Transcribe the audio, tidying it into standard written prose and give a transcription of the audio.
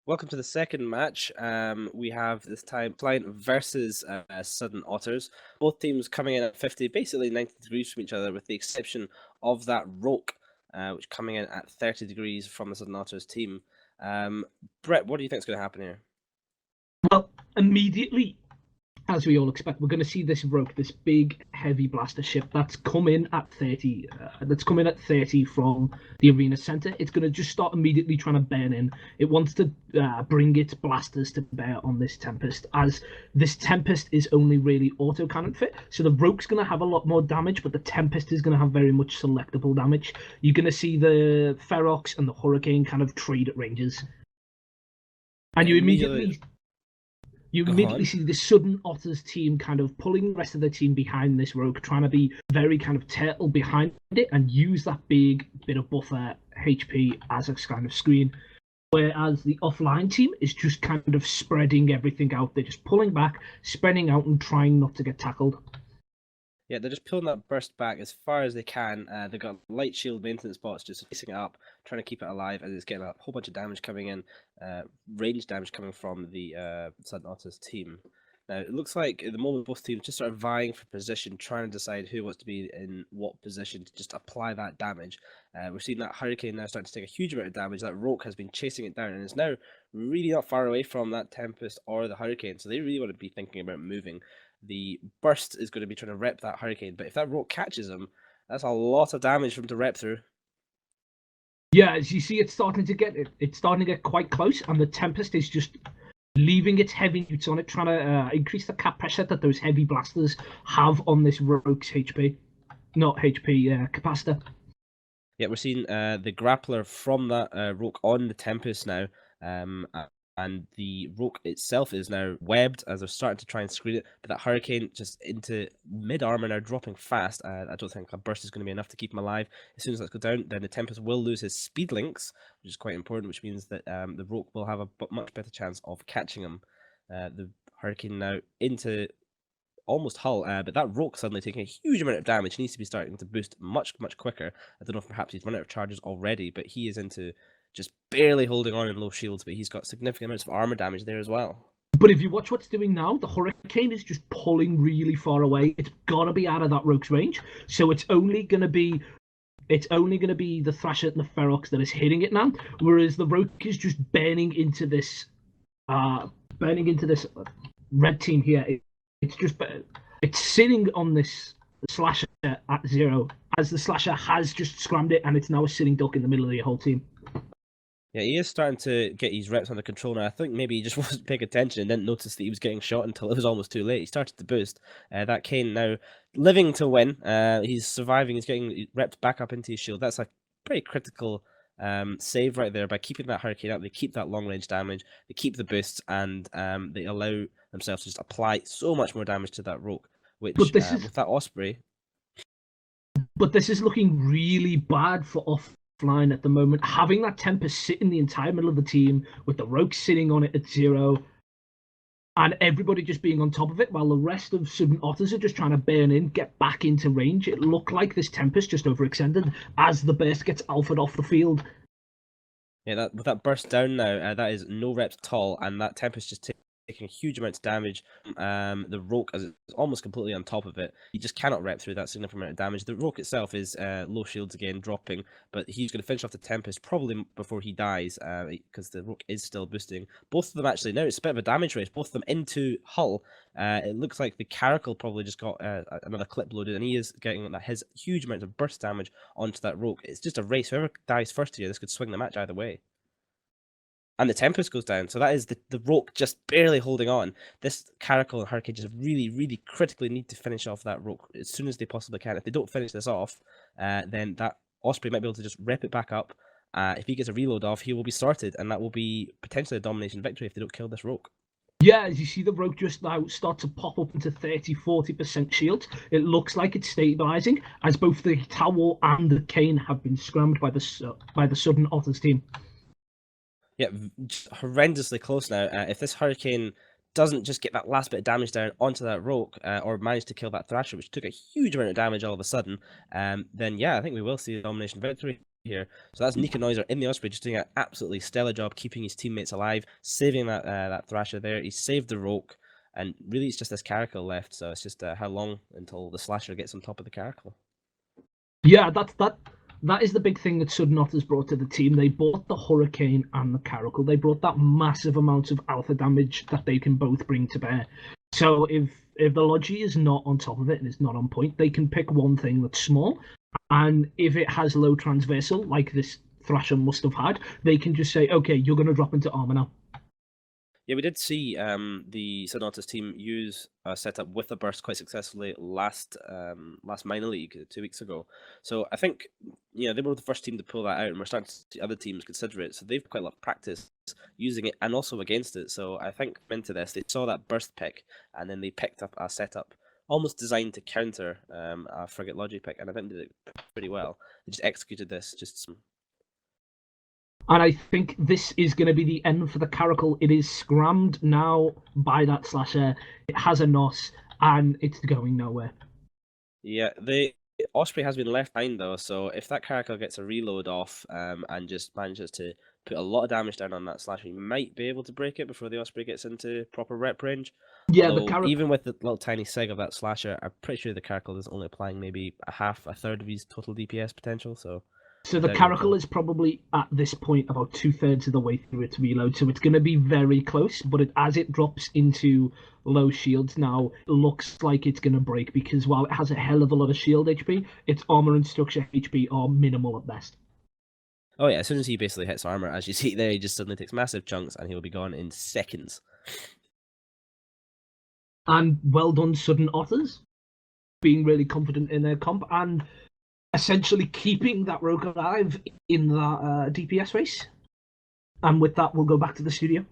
Welcome to the second match. We have this time Pliant versus Sudden Otters. Both teams coming in at 50, basically 90 degrees from each other, with the exception of that Roke, which coming in at 30 degrees from the Sudden Otters team. Brett, what do you think is going to happen here? Well, immediately, as we all expect, we're going to see this Roke, this big, heavy blaster ship that's come in at 30. That's coming at 30 from the arena center. It's going to just start immediately trying to burn in. It wants to bring its blasters to bear on this Tempest, as this Tempest is only really autocannon fit. So the Roke's going to have a lot more damage, but the Tempest is going to have very much selectable damage. You're going to see the Ferox and the Hurricane kind of trade at ranges, and you immediately see the Sudden Otters team kind of pulling the rest of the team behind this Rogue, trying to be very kind of turtle behind it and use that big bit of buffer HP as a kind of screen. Whereas the offline team is just kind of spreading everything out. They're just pulling back, spreading out, and trying not to get tackled. Yeah, they're just pulling that burst back as far as they can. They've got light shield maintenance bots just facing it up, trying to keep it alive, and it's getting a whole bunch of damage coming in, range damage coming from the Sudden Otters team. Now, it looks like at the moment both teams just sort of vying for position, trying to decide who wants to be in what position to just apply that damage. We're seeing that Hurricane now starting to take a huge amount of damage. That Roke has been chasing it down and is now really not far away from that Tempest or the Hurricane, so they really want to be thinking about moving. The burst is going to be trying to rep that Hurricane, but if that Roke catches him, that's a lot of damage for him to rep through. Yeah, as you see, it's starting to get quite close, and the Tempest is just leaving its heavy newts on it, trying to increase the cap pressure that those heavy blasters have on this Rogue's HP, not HP, capacitor. Yeah, we're seeing the grappler from that Roke on the Tempest now, and the Roke itself is now webbed as they're starting to try and screen it, but that Hurricane just into mid-armor now, dropping fast. I don't think a burst is going to be enough to keep him alive. As soon as that goes down, then the Tempest will lose his speed links, which is quite important, which means that the Roke will have a much better chance of catching him. The Hurricane now into almost hull, but that Roke suddenly taking a huge amount of damage. He needs to be starting to boost much quicker. I don't know if perhaps he's run out of charges already, but he is into just barely holding on in low shields, but he's got significant amounts of armor damage there as well. But if you watch what's doing now, the Hurricane is just pulling really far away. It's gotta be out of that Rogue's range, so it's only gonna be the Thrasher and the Ferox that is hitting it now, whereas the Rogue is just burning into this red team here. It's sitting on this Slasher at 0, as the Slasher has just scrammed it, and it's now a sitting duck in the middle of the whole team. Yeah, he is starting to get his reps under control now. I think maybe he just wasn't paying attention and didn't notice that he was getting shot until it was almost too late. He started to boost. That Kane now living to win. He's surviving. He's getting repped back up into his shield. That's a pretty critical save right there by keeping that Hurricane up. They keep that long range damage. They keep the boosts, and they allow themselves to just apply so much more damage to that Roke. Which with that Osprey. But this is looking really bad for offline at the moment. Having that Tempest sit in the entire middle of the team with the Rogue sitting on it at 0, and everybody just being on top of it, while the rest of Sudden Otters are just trying to burn in, get back into range. It looked like this Tempest just overextended as the burst gets alphaed off the field. Yeah, with that burst down now, that is no reps at all, and that Tempest just taking a huge amount of damage. The Roke is almost completely on top of it. He just cannot rep through that significant amount of damage. The Roke itself is low shields again, dropping, but he's going to finish off the Tempest probably before he dies, because the Roke is still boosting. Both of them actually, now it's a bit of a damage race, both of them into hull. It looks like the Caracal probably just got another clip loaded, and he is getting his huge amount of burst damage onto that Roke. It's just a race. Whoever dies first here, this could swing the match either way. And the Tempest goes down, so that is the Roke just barely holding on. This Caracal and Hurricane just really critically need to finish off that Roke as soon as they possibly can. If they don't finish this off, then that Osprey might be able to just rep it back up. If he gets a reload off, he will be sorted, and that will be potentially a domination victory if they don't kill this Roke. Yeah, as you see the Rogue just now start to pop up into 30-40% shield. It looks like it's stabilizing, as both the Tower and the Kane have been scrammed by the Sudden Otters team. Yeah, horrendously close now. If this Hurricane doesn't just get that last bit of damage down onto that Roke, or manage to kill that Thrasher, which took a huge amount of damage all of a sudden, then yeah, I think we will see a domination victory here. So that's Nika Noiser in the Osprey, just doing an absolutely stellar job keeping his teammates alive, saving that Thrasher there. He saved the Roke, and really it's just this Caracal left, so it's just how long until the Slasher gets on top of the Caracal. Yeah, that is the big thing that Sudden Otters brought to the team. They brought the Hurricane and the Caracal. They brought that massive amount of alpha damage that they can both bring to bear. So if the Logi is not on top of it and it's not on point, they can pick one thing that's small, and if it has low transversal, like this Thrasher must have had, they can just say, okay, you're going to drop into armor now. Yeah, we did see the Sonatas team use a setup with a burst quite successfully last minor league 2 weeks ago. So I think they were the first team to pull that out, and we're starting to see other teams consider it. So they've quite a lot of practice using it and also against it. So I think into this, they saw that burst pick, and then they picked up a setup almost designed to counter a Frigate Logi pick, and I think they did it pretty well. They just executed this And I think this is going to be the end for the Caracal. It is scrammed now by that Slasher. It has a NOS, and it's going nowhere. Yeah, the Osprey has been left behind though, so if that Caracal gets a reload off and just manages to put a lot of damage down on that Slasher, you might be able to break it before the Osprey gets into proper rep range. Yeah, although even with the little tiny sig of that Slasher, I'm pretty sure the Caracal is only applying maybe a third of his total DPS potential, so the Caracal is probably at this point about 2/3 of the way through its reload, so it's going to be very close. But as it drops into low shields now, it looks like it's going to break, because while it has a hell of a lot of shield HP, its armor and structure HP are minimal at best. Oh yeah, as soon as he basically hits armor, as you see there, he just suddenly takes massive chunks and he'll be gone in seconds. And well done, Sudden Otters, being really confident in their comp and essentially keeping that Rogue alive in that DPS race. And with that, we'll go back to the studio.